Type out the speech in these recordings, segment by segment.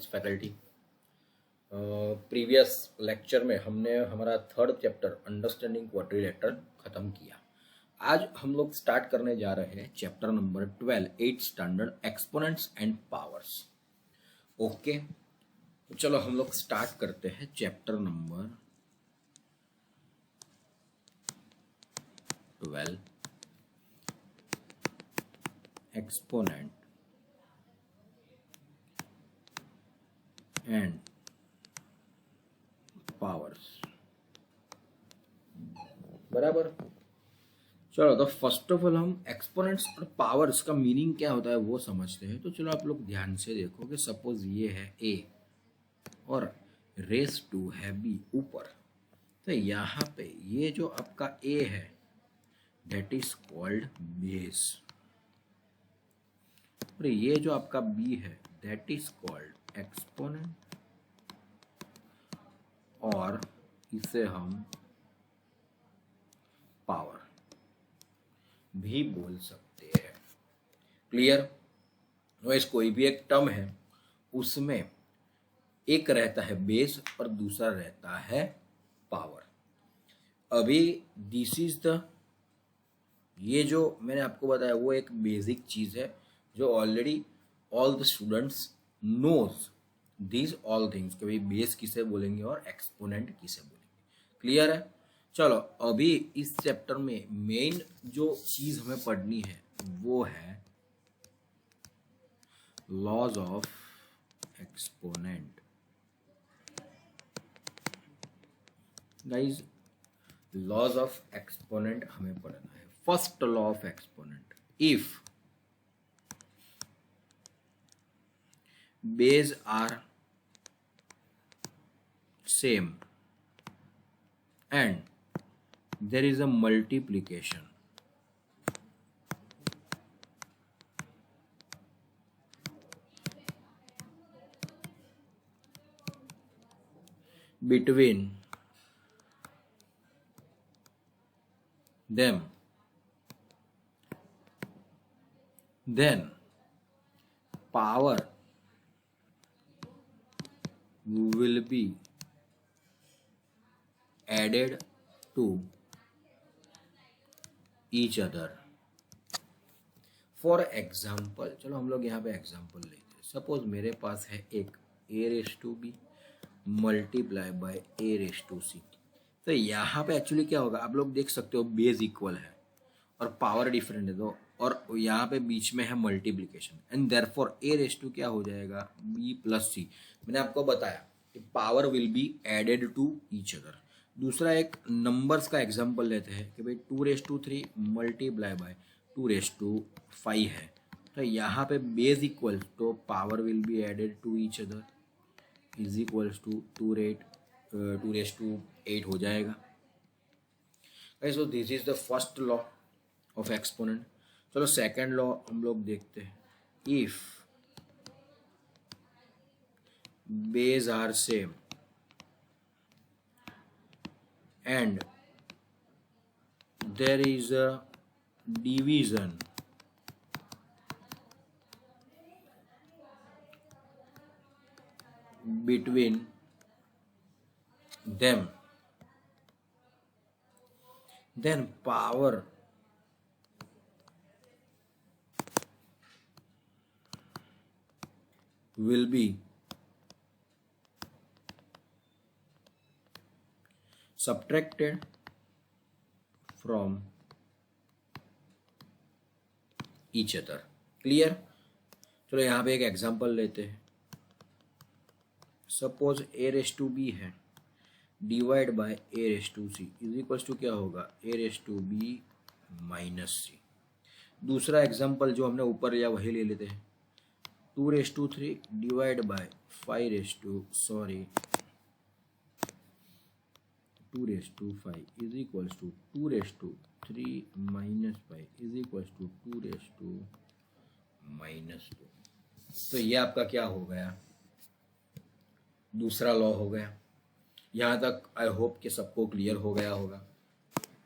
Science faculty. Previous lecture में हमने हमारा थर्ड चैप्टर अंडरस्टैंडिंग क्वाड्रिलेटरल खत्म किया। आज हम लोग स्टार्ट करने जा रहे हैं chapter number 12 8 standard exponents and powers. Okay, तो चलो हम लोग स्टार्ट करते हैं chapter number 12 exponent and powers. बराबर। चलो तो फर्स्ट ऑफ ऑल हम एक्सपोनेंट्स और पावर्स का मीनिंग क्या होता है वो समझते हैं। तो चलो आप लोग ध्यान से देखो कि सपोज ये है a और रेस टू है b ऊपर। तो यहाँ पे ये जो आपका a है दैट इज कॉल्ड बेस और ये जो आपका b है दैट इज कॉल्ड एक्सपोनेंट और इसे हम पावर भी बोल सकते हैं। क्लियर? वैसे कोई भी एक टर्म है उसमें एक रहता है बेस और दूसरा रहता है पावर। अभी दिस इज द ये जो मैंने आपको बताया वो एक बेसिक चीज है जो already all the students knows this all things कि भाई बेस किसे बोलेंगे और एक्सपोनेंट किसे बोलेंगे। क्लियर है? चलो अभी इस चैप्टर में मेन जो चीज हमें पढ़नी है वो है laws of exponent. Guys, laws of exponent हमें पढ़ना है। First law of exponent, if base are same and there is a multiplication between them, then power will be added to each other. For example, चलो हम लोग यहाँ पे example लेते हैं। सपोज मेरे पास है एक a raise to b multiply by a raise to c. तो यहाँ पे एक्चुअली क्या होगा आप लोग देख सकते हो बेस इक्वल है और पावर डिफरेंट है तो और यहाँ पे बीच में है multiplication and therefore a raise to क्या हो जाएगा b प्लस सी। मैंने आपको बताया कि power will be added to each other. दूसरा एक नंबर्स का एग्जांपल लेते हैं कि भाई 2�3 मल्टीप्लाई बाय 2⁵ है। तो यहाँ पे बेस इक्वल तो power will be added to each other is equals to 2⁸ हो जाएगा। So this is the first law of exponent. चलो सेकंड लॉ हम लोग देखते हैं। If base are same and there is a division between them, then power will be subtracted from each other. Clear? चलो यहाँ पे एक एग्जांपल लेते हैं। Suppose a raise to b है divide by a raise to c is equals to क्या होगा a raise to b minus c। दूसरा एग्जांपल जो हमने ऊपर लिया वही ले लेते हैं। 2⁵ divide by 2⁵ is equals to 2⁵ minus 5 is equals to 2⁻²। तो ये आपका क्या हो गया दूसरा लॉ हो गया। यहाँ तक आई होप कि सबको क्लियर हो गया होगा।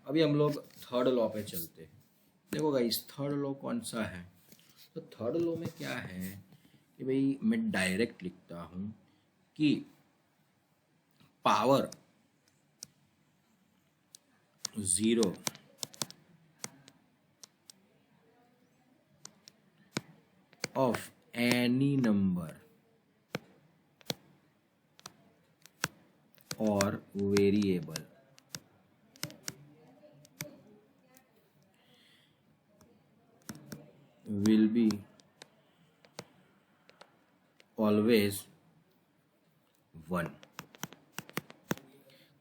अभी हम लोग थर्ड लॉ पे चलते हैं। देखो गाइस थर्ड लॉ कौन सा है? तो थर्ड लॉ में क्या है कि भाई मैं डायरेक्ट लिखता हूँ कि power 0 of any number or variable will be always 1।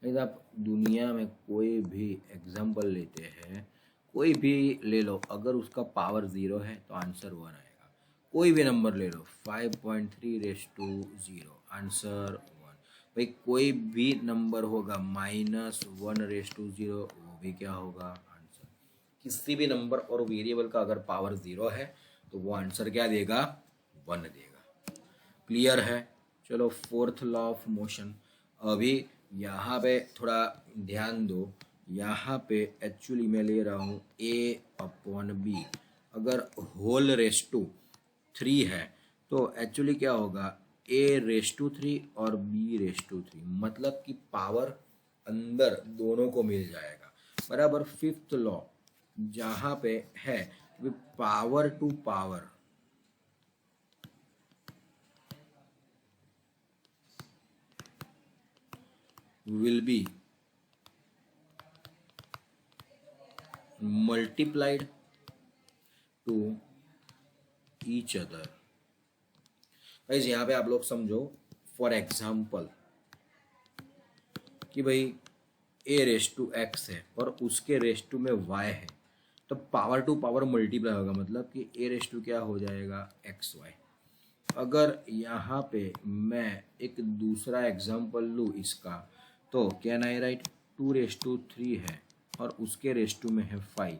यदि आप दुनिया में कोई भी एग्जाम्पल लेते हैं, कोई भी ले लो, अगर उसका पावर 0 है तो आंसर 1 आएगा। कोई भी नंबर ले लो, 5.3/0, आंसर 1। भाई कोई भी नंबर होगा -1/0, वो भी क्या होगा, आंसर। किसी भी नंबर और वेरिएबल का अगर पावर 0 है तो वो आंसर क्या देगा, 1 देगा। क्लियर है? चलो फोर्थ लॉ ऑफ मोशन। अभी यहाँ पे थोड़ा ध्यान दो, यहाँ पे एक्चुअली मैं ले रहा हूँ A/B। अगर होल रेस टू 3 है तो एक्चुअली क्या होगा, A/3 और B/3, मतलब कि पावर अंदर दोनों को मिल जाएगा, बराबर। फिफ्थ लॉ जहाँ पे है power to power will be multiplied to each other। Guys यहाँ पे आप लोग समझो, फॉर एग्जाम्पल कि भाई A/x है और उसके रेस टू में y है, तो पावर टू पावर मल्टीप्लाई होगा, मतलब कि A/ क्या हो जाएगा, xy। अगर यहाँ पे मैं एक दूसरा एग्जाम्पल लूँ इसका, तो कैन आई राइट 2/3 है और उसके रेस टू में है 5,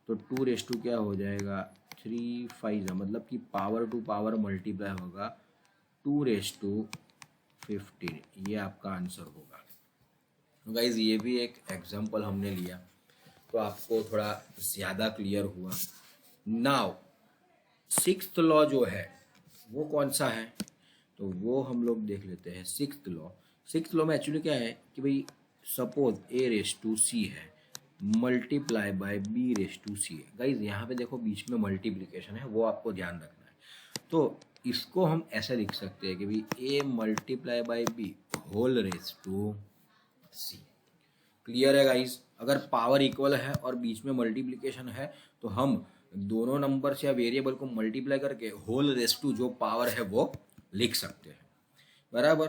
तो 2/, क्या हो जाएगा, 3 5, मतलब कि पावर टू पावर मल्टीप्लाई होगा, 2/15। ये आपका आंसर होगा। गाइज ये भी एक एग्जाम्पल हमने लिया तो आपको थोड़ा ज़्यादा क्लियर हुआ। नाउ सिक्स्थ लॉ जो है वो कौन सा है, तो वो हम लोग देख लेते हैं। सिक्स्थ लॉ में एक्चुअली क्या है कि भाई सपोज A/C है मल्टीप्लाई बाय B/C है। गाइज यहाँ पे देखो बीच में मल्टीप्लिकेशन है, वो आपको ध्यान रखना है। तो इसको हम ऐसे लिख सकते हैं कि भाई A multiply by B whole raise to C। Clear है गाइज? अगर पावर इक्वल है और बीच में मल्टीप्लिकेशन है तो हम दोनों नंबर्स या वेरिएबल को मल्टीप्लाई करके होल रेस टू जो पावर है वो लिख सकते हैं, बराबर।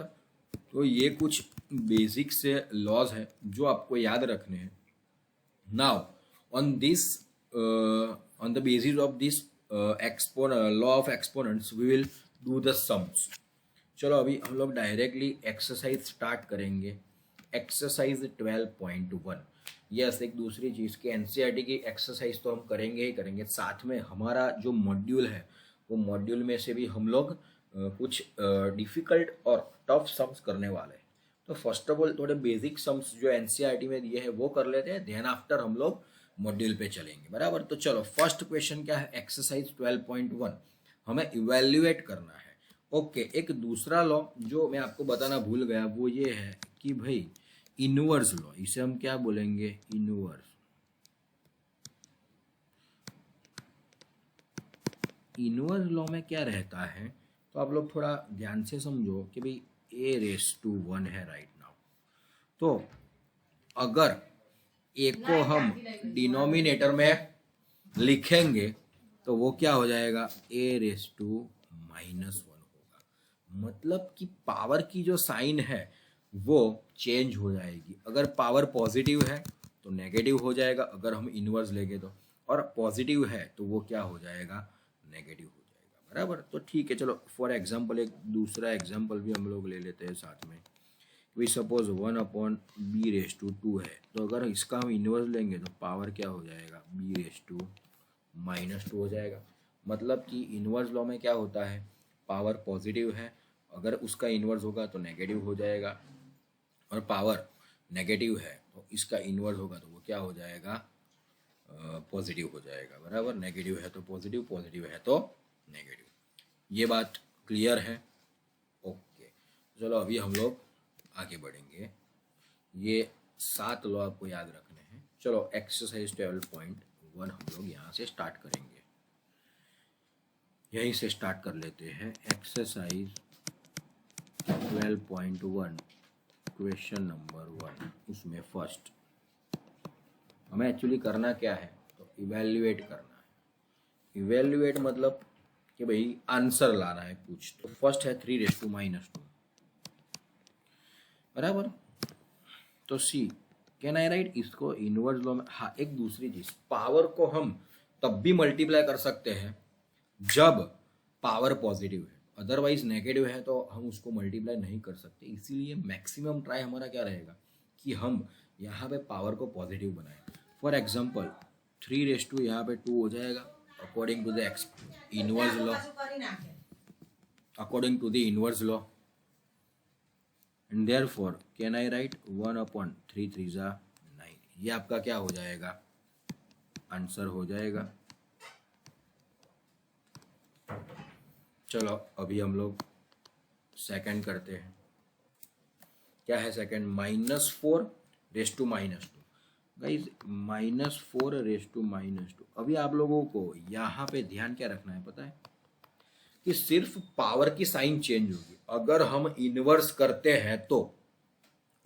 तो ये कुछ बेसिक से लॉज है जो आपको याद रखने हैं। Now on the basis of this law of exponents we will do the sums. चलो अभी हम लोग डायरेक्टली एक्सरसाइज स्टार्ट करेंगे। एक्सरसाइज 12.1। यस, एक दूसरी चीज़ की एनसीईआरटी की एक्सरसाइज तो हम करेंगे ही करेंगे, साथ में हमारा जो मॉड्यूल है वो मॉड्यूल में से भी हम लोग कुछ डिफ़िकल्ट और टफ सम्स करने वाले हैं। तो फर्स्ट ऑफ ऑल थोड़े बेसिक सम्स जो एनसीईआरटी में दिए हैं वो कर लेते हैं, देन आफ्टर हम लोग मॉड्यूल पे चलेंगे, बराबर। तो चलो फर्स्ट क्वेश्चन क्या है, एक्सरसाइज 12.1 हमें इवेल्युएट करना है। ओके, एक दूसरा लॉ जो मैं आपको बताना भूल गया वो ये है कि भाई इनवर्स लॉ, इसे हम क्या बोलेंगे, इनवर्स। इनवर्स लॉ में क्या रहता है, तो आप लोग थोड़ा ध्यान से समझो कि भाई A/1 है राइट नाउ। तो अगर A को हम डिनोमिनेटर में लिखेंगे तो वो क्या हो जाएगा, A/-1 होगा। मतलब कि पावर की जो साइन है वो चेंज हो जाएगी। अगर पावर पॉजिटिव है तो नेगेटिव हो जाएगा, अगर हम इनवर्स लेंगे तो, और पॉजिटिव है तो वो क्या हो जाएगा, नेगेटिव हो जाएगा, बराबर। तो ठीक है, चलो फॉर एग्जांपल एक दूसरा एग्जांपल भी हम लोग ले लेते हैं साथ में। वी सपोज 1/B/2 है, तो अगर इसका हम इनवर्स लेंगे तो पावर क्या हो जाएगा, B/-2 हो जाएगा। मतलब कि इनवर्स लॉ में क्या होता है, पावर पॉजिटिव है, अगर उसका इनवर्स होगा तो नेगेटिव हो जाएगा, और पावर नेगेटिव है तो इसका इनवर्स होगा तो वो क्या हो जाएगा, पॉजिटिव हो जाएगा, बराबर। नेगेटिव है तो पॉजिटिव, पॉजिटिव है तो नेगेटिव। ये बात क्लियर है? ओके, चलो अभी हम लोग आगे बढ़ेंगे। ये 7 लॉ आपको याद रखने हैं। चलो एक्सरसाइज 12.1 हम लोग यहाँ से स्टार्ट करेंगे, यहीं से स्टार्ट कर लेते हैं। एक्सरसाइज 12.1 क्वेश्चन नंबर 1, उसमें फर्स्ट हमें एक्चुअली करना क्या है, तो इवेल्युएट करना है। इवेल्युएट मतलब कि भाई आंसर लाना है कुछ। तो फर्स्ट है 3⁻², बराबर। तो सी कैन आई राइट इसको इनवर्स लॉ में। हाँ, एक दूसरी चीज, पावर को हम तब भी मल्टीप्लाई कर सकते हैं जब पावर पॉजिटिव है, अदरवाइज नेगेटिव है तो हम उसको मल्टीप्लाई नहीं कर सकते। इसीलिए मैक्सिमम ट्राई हमारा क्या रहेगा कि हम यहाँ पे पावर को पॉजिटिव बनाएं। फॉर एग्जाम्पल 3⁻, यहाँ पे 2 हो जाएगा according to the inverse law, according to the inverse law. And therefore can I write 1/3 3 जा 9। ये आपका क्या हो जाएगा, आंसर हो जाएगा। चलो अभी हम लोग सेकंड करते हैं। क्या है सेकंड? -4⁻²। गाइस -4⁻²। अभी आप लोगों को यहाँ पे ध्यान क्या रखना है पता है, कि सिर्फ पावर की साइन चेंज होगी। अगर हम इनवर्स करते हैं तो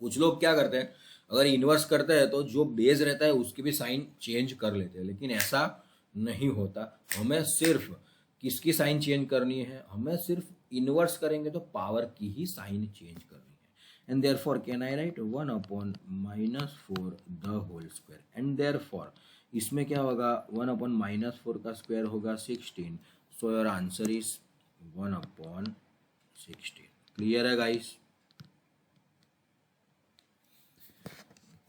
कुछ लोग क्या करते हैं, अगर इनवर्स करते हैं तो जो बेस रहता है उसकी भी साइन चेंज कर लेते हैं, लेकिन ऐसा नहीं होता। हमें सिर्फ किसकी साइन चेंज करनी है, हमें सिर्फ इनवर्स करेंगे तो पावर की ही साइन चेंज करनी है। And therefore can I write 1/-4 the whole square. And therefore इसमें क्या होगा, 1/-4 का स्क्वायर होगा 16। So your answer is 1/16। Clear है गाइस?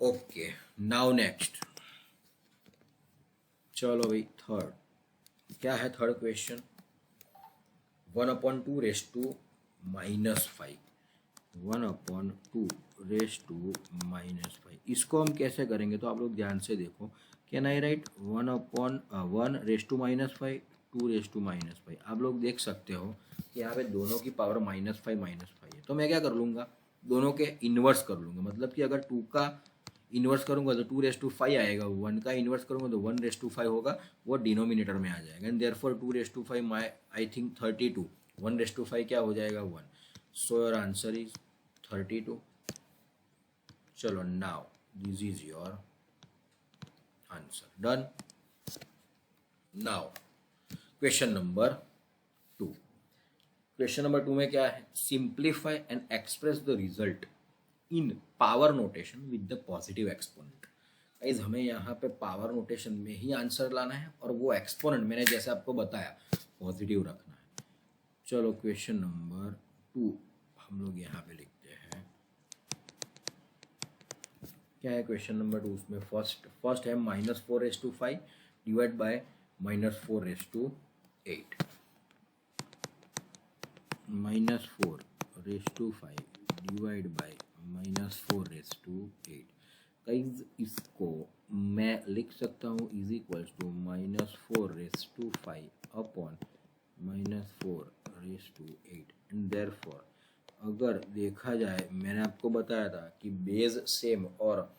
Okay, now next. चलो भाई थर्ड, क्या है थर्ड क्वेश्चन? 1/2⁻⁻5। 1/2⁻⁻5 इसको हम कैसे करेंगे, तो आप लोग ध्यान से देखो। Can I right 1/1⁻5 2⁻5। आप लोग देख सकते हो कि यहाँ पे दोनों की पावर -5 है। तो मैं क्या कर लूँगा, दोनों के इन्वर्स कर लूँगा। मतलब कि अगर 2 का इन्वर्स करूँगा तो 2⁻5 आएगा, 1 का इन्वर्स करूँगा तो 1⁻5 होगा, वो डिनोमिनेटर में आ जाएगा। एंड देयरफॉर 2⁻5 आई थिंक 32, 1⁻5 क्या हो जाएगा 1। सो योर आंसर इज 32। चलो now this is your answer, done. Now question number 2। Question number 2 में क्या है, simplify and express the result in power notation with the positive exponent. Guys हमें यहाँ पे पावर नोटेशन में ही आंसर लाना है और वो एक्सपोनेंट मैंने जैसे आपको बताया पॉजिटिव रखना है। चलो क्वेश्चन नंबर 2 हम लोग यहाँ पे लिखते हैं। क्या है क्वेश्चन नंबर 2? उसमें फर्स्ट है -4�5 divide by -4�8। -4�5 divide by -4�8। Guys इसको मैं लिख सकता हूँ is equals to -4⁵ upon -4�8। And therefore अगर देखा जाए, मैंने आपको बताया था कि बेस सेम और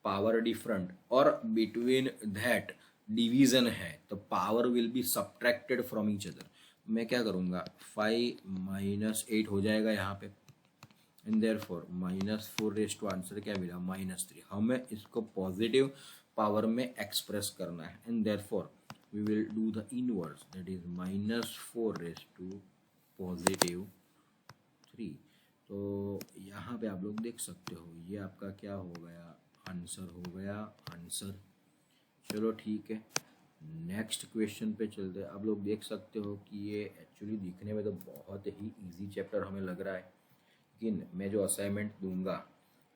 पावर डिफरेंट और बिटवीन दैट डिवीजन है, तो power will be subtracted from each other. मैं क्या करूँगा, 5 - 8 हो जाएगा यहाँ पे। एंड देयरफॉर -4 आंसर क्या मिला, -3। हमें इसको पॉजिटिव पावर में एक्सप्रेस करना है। And therefore we will do the inverse, that is -4⁻3। तो यहाँ पे आप लोग देख सकते हो ये आपका क्या हो गया, आंसर हो गया आंसर। चलो ठीक है, नेक्स्ट क्वेश्चन पे चलते हैं। आप लोग देख सकते हो कि ये एक्चुअली दिखने में तो बहुत ही इजी चैप्टर हमें लग रहा है, लेकिन मैं जो असाइनमेंट दूंगा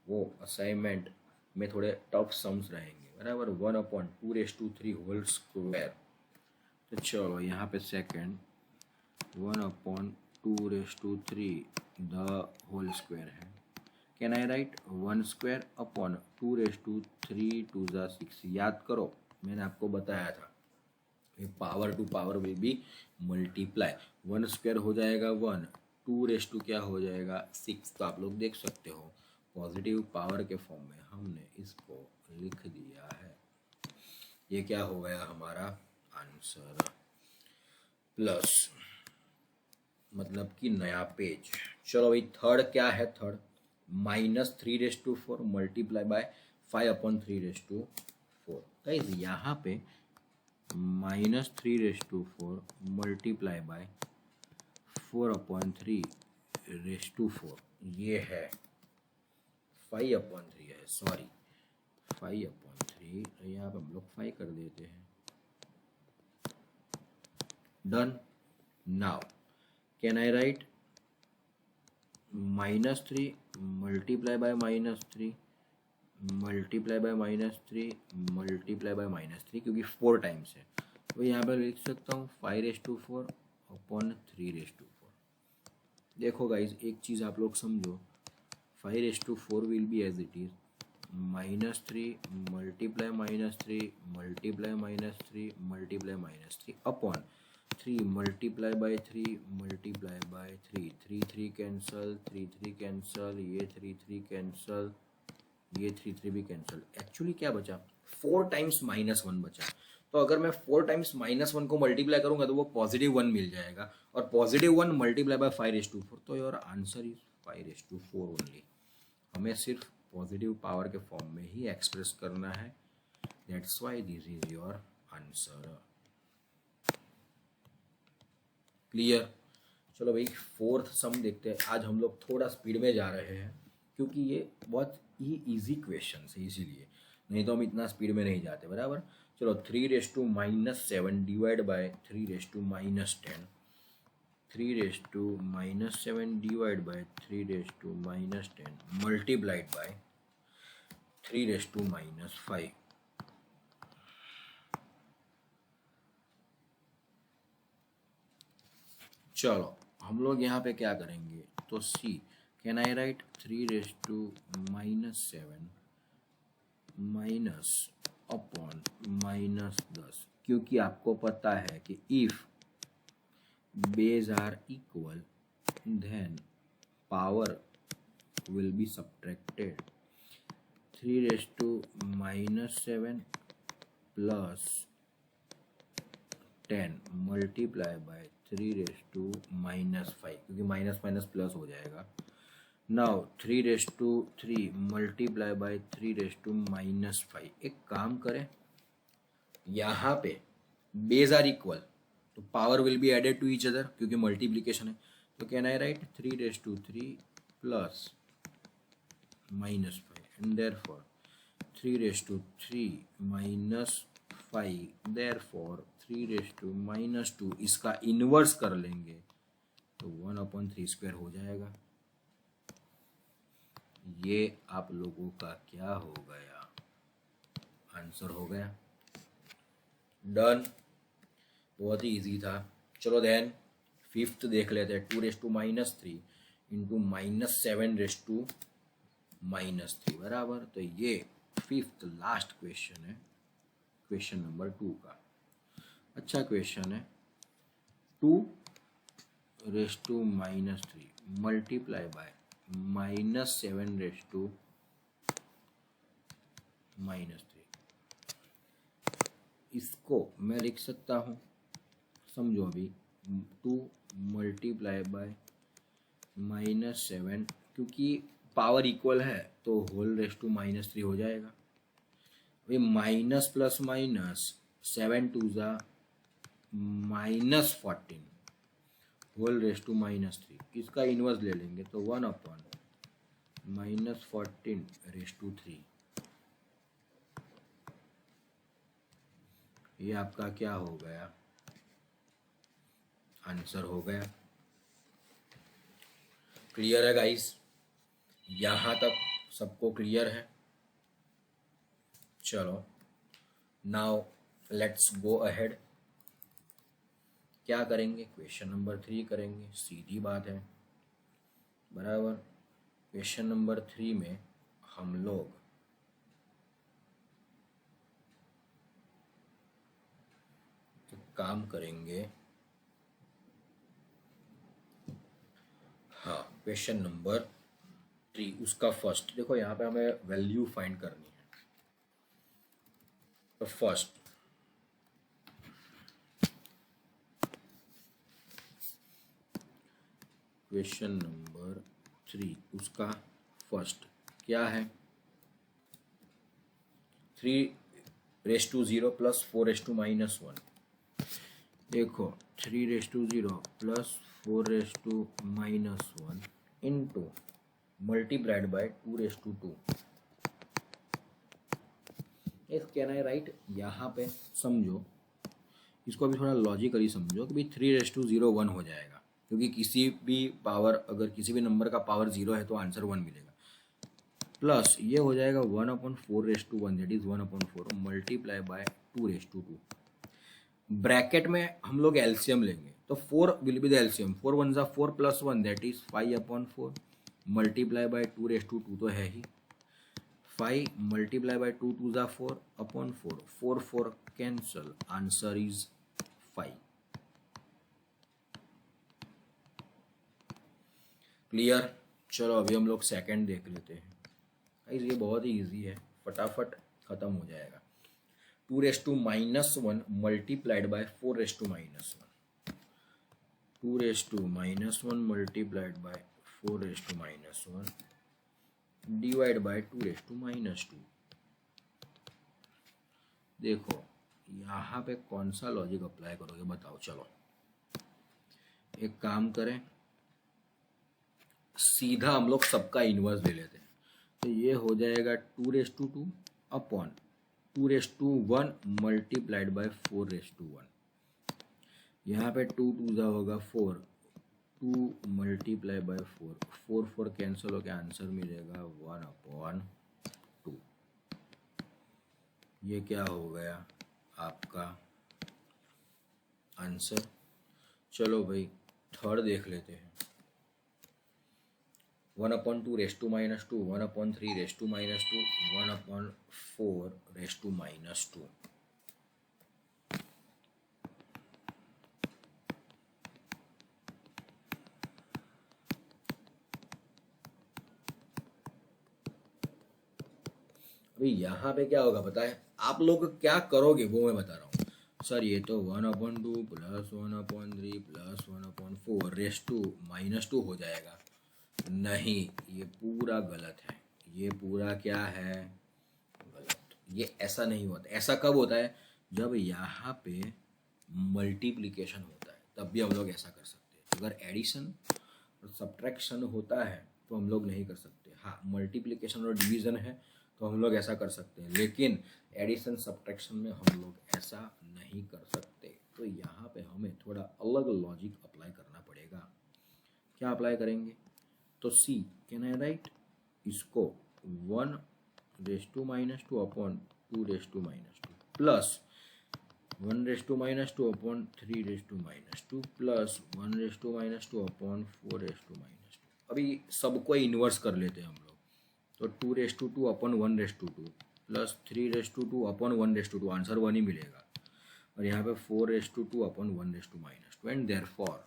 वो असाइनमेंट में थोड़े टफ सम्स रहेंगे, बराबर। 1/2⁻3 होल स्क्वायर। तो चलो यहाँ पे सेकंड 1/2⁻3 द होल स्क्वायर है। कैन आई राइट 1² अपॉन 2⁻3 2 जा 6। याद करो मैंने आपको बताया था power to power will be multiply, 1 square हो जाएगा 1, 2 रेस टू क्या हो जाएगा 6। तो आप लोग देख सकते हो पॉजिटिव पावर के फॉर्म में हमने इसको लिख दिया है। ये क्या हो गया हमारा आंसर, प्लस मतलब कि नया पेज। चलो भाई थर्ड क्या है, थर्ड -3/4 मल्टीप्लाई बाय 5/3/4। गाइस यहाँ पे -3/4 मल्टीप्लाई बाय 4/3/4 ये है 5/3 है, सॉरी 5/3, यहाँ पे हम लोग 5 कर देते हैं। Done. Now can I right -3 multiply by -3 multiply by -3 multiply by -3, क्योंकि 4 टाइम्स है तो यहाँ पर लिख सकता हूँ 5/4/3/4। देखो गाइज एक चीज़ आप लोग समझो, 5/4 will be as it is -3 multiply -3 multiply -3 multiply -3 upon 3 multiply by 3 multiply by 3, 3 3 cancel, 3 3 cancel, ये 3 3 कैंसल, ये 3 3 भी कैंसल। एक्चुअली क्या बचा 4 टाइम्स -1 बचा। तो अगर मैं 4 टाइम्स -1 को मल्टीप्लाई करूंगा तो वो +1 मिल जाएगा, और +1 मल्टीप्लाई बाय 5/4, तो योर आंसर इज 5/4 ओनली। हमें सिर्फ पॉजिटिव पावर के फॉर्म में ही एक्सप्रेस करना है, that's why this is your answer. Clear. चलो भाई फोर्थ सम देखते हैं। आज हम लोग थोड़ा स्पीड में जा रहे हैं क्योंकि ये बहुत ही इजी क्वेश्चन है, इसीलिए, नहीं तो हम इतना स्पीड में नहीं जाते, बराबर। चलो 3⁻⁻7 divide by 3⁻10, 3⁻7 divide by 3⁻10 multiplied by 3⁻5। चलो हम लोग यहाँ पे क्या करेंगे, तो see can I write 3⁻7 minus upon -10, क्योंकि आपको पता है कि if base are equal then power will be subtracted. 3⁻7 plus 10 multiply by 3⁻5, क्योंकि माइनस माइनस प्लस हो जाएगा। Now 3⁻3 multiply by 3⁻5। एक काम करें, यहाँ पे बेस आर इक्वल तो power will be added to each other, क्योंकि मल्टीप्लीकेशन है। तो can I write 3⁻3 plus -5 and therefore 3⁻3 -5, therefore 3⁻2 इसका इनवर्स कर लेंगे तो 1/3² हो जाएगा। ये आप लोगों का क्या हो गया, आंसर हो गया। डन। बहुत ही इजी था। चलो देन फिफ्थ देख लेते हैं। 2⁻³ इंटू -7⁻³ बराबर। तो ये फिफ्थ लास्ट क्वेश्चन है, क्वेश्चन नंबर 2 का। अच्छा क्वेश्चन है। 2⁻³ मल्टीप्लाई बाय -7⁻³ इसको मैं लिख सकता हूँ, समझो अभी 2 मल्टीप्लाई बाय -7, क्योंकि पावर इक्वल है तो होल⁻³ हो जाएगा। अभी माइनस प्लस माइनस 7 2 ज़ा -14 होल⁻³ इसका इनवर्स ले लेंगे तो 1/-14⁻3। ये आपका क्या हो गया, आंसर हो गया। क्लियर है गाइस, यहाँ तक सबको क्लियर है। चलो नाउ लेट्स गो अहेड। क्या करेंगे, क्वेश्चन नंबर 3 करेंगे, सीधी बात है, बराबर। क्वेश्चन नंबर 3 में हम लोग काम करेंगे। हाँ, क्वेश्चन नंबर 3 उसका फर्स्ट देखो, यहाँ पे हमें वैल्यू फाइंड करनी है। तो फर्स्ट क्वेश्चन नंबर 3 उसका फर्स्ट क्या है? 3 raise to 0 plus 4 raise to -1। देखो 3 raise to 0 plus 4 raise to -1 into multiplied by 2 raise to 2। Can I write? यहाँ पे समझो, इसको अभी थोड़ा लॉजिकली समझो कि भाई 3 रेस टू 0 1 हो जाएगा, क्योंकि किसी भी पावर, अगर किसी भी नंबर का पावर 0 है तो आंसर 1 मिलेगा। प्लस ये हो जाएगा 1/4 raise to 1, that is 1/4 multiply by 2 raise to 2। Bracket में हम लोग एलसीएम लेंगे, तो 4 विल बी द एलसीएम। 4 1 ज़ा 4 plus 1 that is 5/4 multiply by 2 raise to 2 तो है ही 5 मल्टीप्लाई बाय 2 2 ज़ा 4/4 4 4 कैंसल, आंसर इज 5। क्लियर? चलो अभी हम लोग सेकंड देख लेते हैं। गाइस ये बहुत ही इजी है, फटाफट खत्म हो जाएगा। 2 raise to -1 multiplied by 4 raise to -1। 2 raise to -1 multiplied by 4 raise to -1 divide by 2 raise to -2। देखो यहाँ पे कौन सा लॉजिक अप्लाई करोगे बताओ। चलो एक काम करें, सीधा हम लोग सबका इन्वर्स ले लेते हैं। तो ये हो जाएगा 2 raise to 2 upon 2 raise to 1 multiplied by 4 raise to 1। यहाँ पे 2 2 जा होगा 4, 2 मल्टीप्लाई बाय 4, 4 4 कैंसिल होकर आंसर मिलेगा 1/2। ये क्या हो गया आपका आंसर। चलो भाई थर्ड देख लेते हैं। 1/2 raise to -2, 1/3 raise to -2, 1/4 raise to -2। अभी यहाँ पे क्या होगा पता है? आप लोग क्या करोगे वो मैं बता रहा हूँ। सर ये तो 1/2 प्लस 1/3 प्लस 1/4 रेस टू -2 हो जाएगा। नहीं, ये पूरा गलत है। ये पूरा क्या है? गलत। ये ऐसा नहीं होता। ऐसा कब होता है? जब यहाँ पे मल्टीप्लिकेशन होता है, तब भी हम लोग ऐसा कर सकते हैं। अगर एडिशन और सब्ट्रैक्शन होता है तो हम लोग नहीं कर सकते। हाँ, मल्टीप्लिकेशन और डिवीजन है तो हम लोग ऐसा कर सकते हैं, लेकिन एडिशन सब्ट्रैक्शन में हम लोग ऐसा नहीं कर सकते। तो यहाँ पे हमें थोड़ा अलग लॉजिक अप्लाई करना पड़ेगा। क्या अप्लाई करेंगे? तो सी कैन आई राइट इसको 1/2 upon 2/2 plus 1/2 upon 3/2 plus 1/2 upon 4/2। अभी सबको इन्वर्स कर लेते हैं हम लोग। तो 2/2 अपॉन 1/2 प्लस 3/2 अपॉन 1/2, आंसर 1 ही मिलेगा। और यहाँ पे 4/2 अपॉन 1/2 एंड देयरफॉर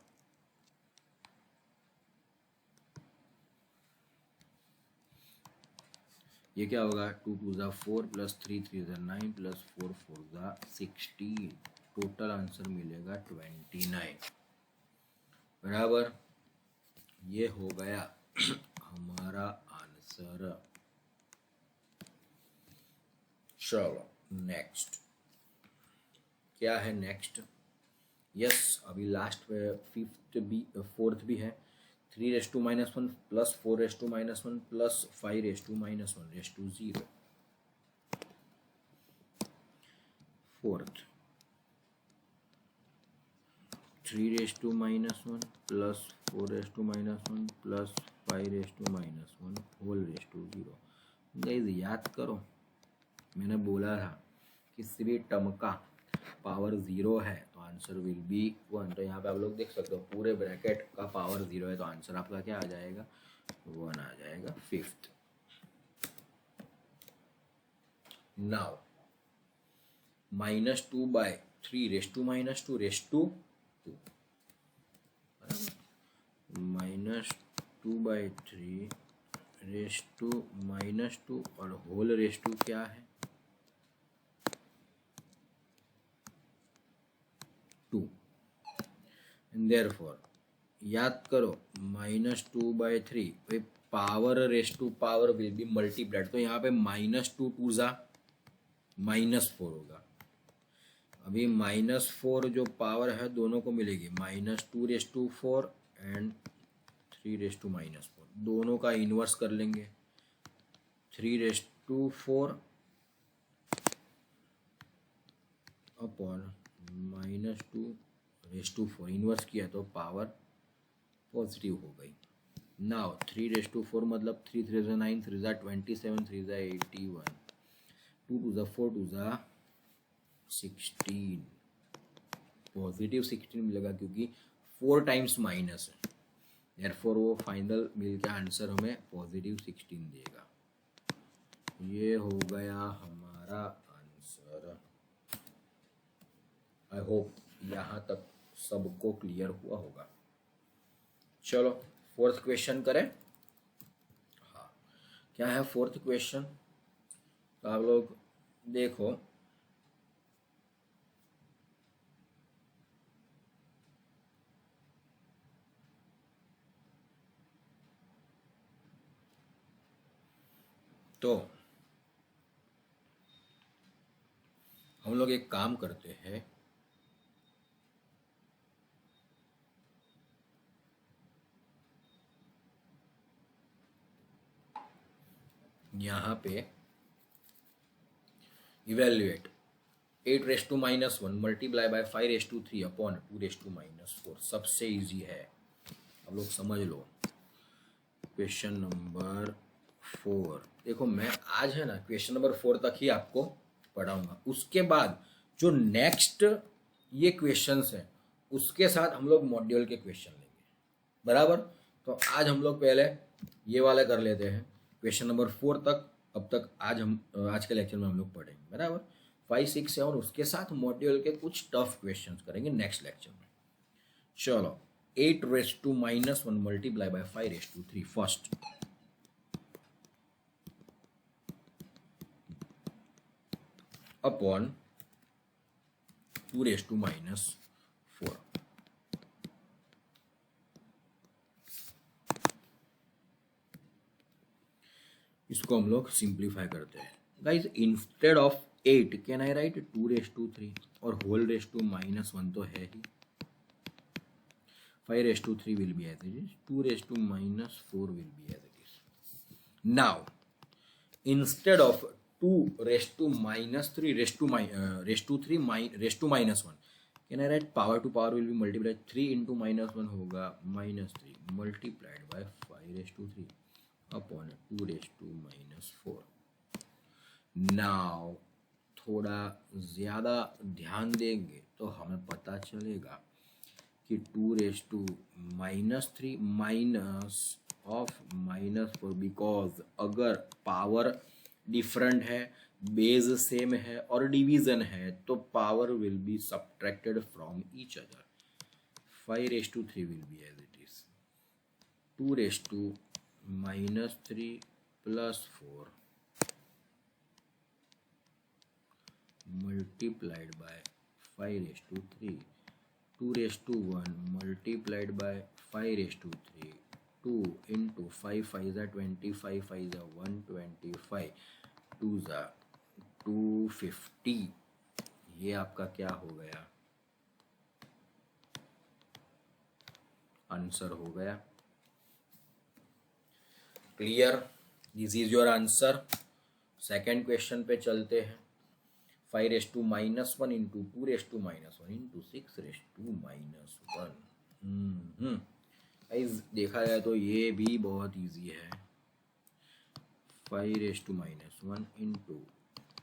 ये क्या होगा? 2 2 ज़ा 4 प्लस 3 3 ज़ा 9 प्लस 4 4 ज़ा 16। टोटल आंसर मिलेगा 29। बराबर, ये हो गया हमारा आंसर। चलो नेक्स्ट क्या है? नेक्स्ट यस अभी लास्ट पे फोर्थ भी है। 3/-1 plus 4/-1 plus 5/-1 fourth 3/-1 plus 4/-1 plus 5/-1 whole raise to 0। Guys याद करो, मैंने बोला था किसी भी टर्म का पावर 0 है तो आंसर विल बी 1। तो यहाँ पे आप लोग देख सकते हो पूरे ब्रैकेट का पावर 0 है तो आंसर आपका क्या आ जाएगा? 1 आ जाएगा। Fifth now -2 by 3 raise to minus 2 raise to 2, -2/3 raise to -2 और होल रेस टू क्या है 2। देयरफॉर याद करो -2/3 power raise to power will be multiplied, तो यहाँ पे -2 2 ज़ा -4 होगा। अभी -4 जो पावर है दोनों को मिलेगी, -2/4 एंड 3/4, दोनों का इन्वर्स कर लेंगे। 3/4 अपॉन -2/4 इन्वर्स किया तो पावर पॉजिटिव हो गई। नाउ 3/4 मतलब 3 3 9 3 27 3 81, 2 2 4 2 16, पॉजिटिव 16 मिलेगा क्योंकि 4 टाइम्स माइनस है, देयरफॉर वो फाइनल मिल के आंसर हमें पॉजिटिव 16 देगा। ये हो गया हमारा आंसर। आई होप यहाँ तक सबको क्लियर हुआ होगा। चलो फोर्थ क्वेश्चन करें। हाँ, क्या है फोर्थ क्वेश्चन, तो आप लोग देखो, तो हम लोग एक काम करते हैं, यहाँ पे इवेल्युएट 8⁻⁻1 मल्टीप्लाई बाय 5⁻3 अपॉन 2⁻⁻4, सबसे इजी है, आप लोग समझ लो। क्वेश्चन नंबर 4 देखो, मैं आज है ना क्वेश्चन नंबर 4 तक ही आपको पढ़ाऊंगा, उसके बाद जो नेक्स्ट ये क्वेश्चंस हैं उसके साथ हम लोग मॉड्यूल के क्वेश्चन लेंगे, बराबर। तो आज हम लोग पहले ये वाला कर लेते हैं क्वेश्चन नंबर 4 तक, अब तक आज के लेक्चर में हम लोग पढ़ेंगे, बराबर। 5 6 7 उसके साथ मॉड्यूल के कुछ टफ क्वेश्चंस करेंगे नेक्स्ट लेक्चर में। चलो 8⁻⁻1 मल्टीप्लाई बाय 5⁻3 फर्स्ट, अपॉन 2⁻⁻4। इसको हम लोग सिंप्लीफाई करते हैं guys. Instead of 8 can I right 2⁻3 और होल रेस टू -1 तो है ही, 5⁻3 will be as it is, 2⁻4 will be as it is. Now instead of 2⁻3 1, can I write power to power will be multiplied, 3 into -1 होगा -3 multiplied by 5⁻3 upon 2⁻4। Now थोड़ा ज़्यादा ध्यान देंगे तो हमें पता चलेगा कि 2⁻3 माइनस ऑफ -4, बिकॉज अगर पावर डिफरेंट है, बेस सेम है और डिवीजन है तो power will be subtracted from each other. 5⁻3 will be as it is 2⁻3 plus 4 multiplied by 5⁻3, 2⁻1 multiplied by 5⁻3, 2 into 5 5 25, 5 125, 2 250। ये आपका क्या हो गया, आंसर हो गया। Clear, this is your answer. Second question पे चलते हैं। 5⁻1 इंटू 2⁻1 इंटू 6⁻1। देखा जाए तो ये भी बहुत इजी है। 5⁻1 into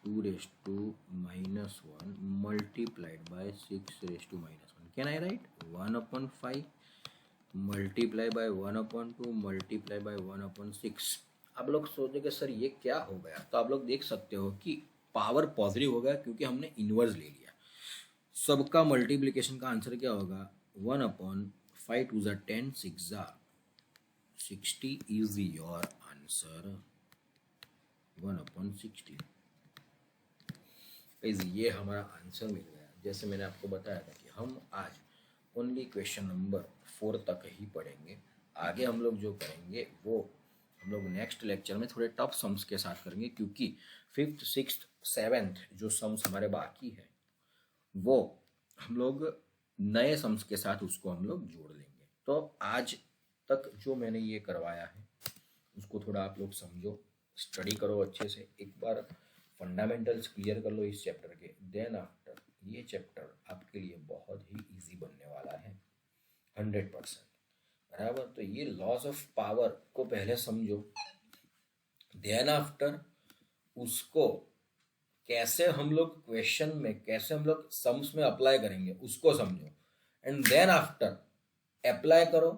2⁻1 multiplied by 6⁻1। Can I right 1/5 multiply by 1/2 multiply by 1/6। आप लोग सोचेंगे सर ये क्या हो गया, तो आप लोग देख सकते हो कि पावर पॉजिटिव हो गया क्योंकि हमने इन्वर्स ले लिया। सबका मल्टीप्लिकेशन का आंसर क्या होगा? 1/5 टू ज़ा 10 6 ज़ा 60 इज योर आंसर। 1/60। ये हमारा आंसर मिल गया। जैसे मैंने आपको बताया था कि हम आज ओनली क्वेश्चन नंबर 4 तक ही पढ़ेंगे। आगे हम लोग जो करेंगे वो हम लोग नेक्स्ट लेक्चर में थोड़े टफ सम्स के साथ करेंगे, क्योंकि 5th 6th 7th जो सम्स हमारे बाकी है वो हम लोग नए सम्स के साथ उसको हम लोग जोड़ लेंगे। तो आज तक जो मैंने ये करवाया है उसको थोड़ा आप लोग समझो, स्टडी करो अच्छे से, एक बार फंडामेंटल्स क्लियर कर लो इस चैप्टर के। देन आफ्टर ये चैप्टर आपके लिए बहुत ही इजी बनने वाला है 100%। बराबर? तो ये लॉस ऑफ पावर को पहले समझो, देन आफ्टर उसको कैसे हम लोग क्वेश्चन में, कैसे हम लोग सम्स में अप्लाई करेंगे उसको समझो, एंड देन आफ्टर अप्लाई करो,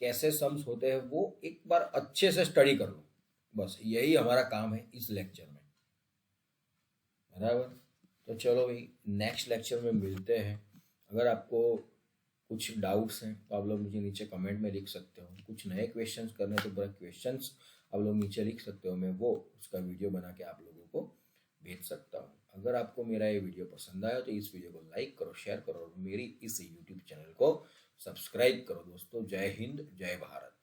कैसे सम्स होते हैं वो एक बार अच्छे से स्टडी कर लो। बस यही हमारा काम है इस लेक्चर में। बराबर? तो चलो भाई, नेक्स्ट लेक्चर में मिलते हैं। अगर आपको कुछ डाउट्स हैं तो आप लोग मुझे नीचे कमेंट में लिख सकते हो। कुछ नए क्वेश्चंस करने तो पूरा क्वेश्चंस आप लोग नीचे लिख सकते हो, मैं वो उसका वीडियो बना के आप लोगों को भेज सकता हूँ। अगर आपको मेरा ये वीडियो पसंद आया तो इस वीडियो को लाइक करो, शेयर करो और मेरी इस यूट्यूब चैनल को सब्सक्राइब करो दोस्तों। जय हिंद, जय भारत।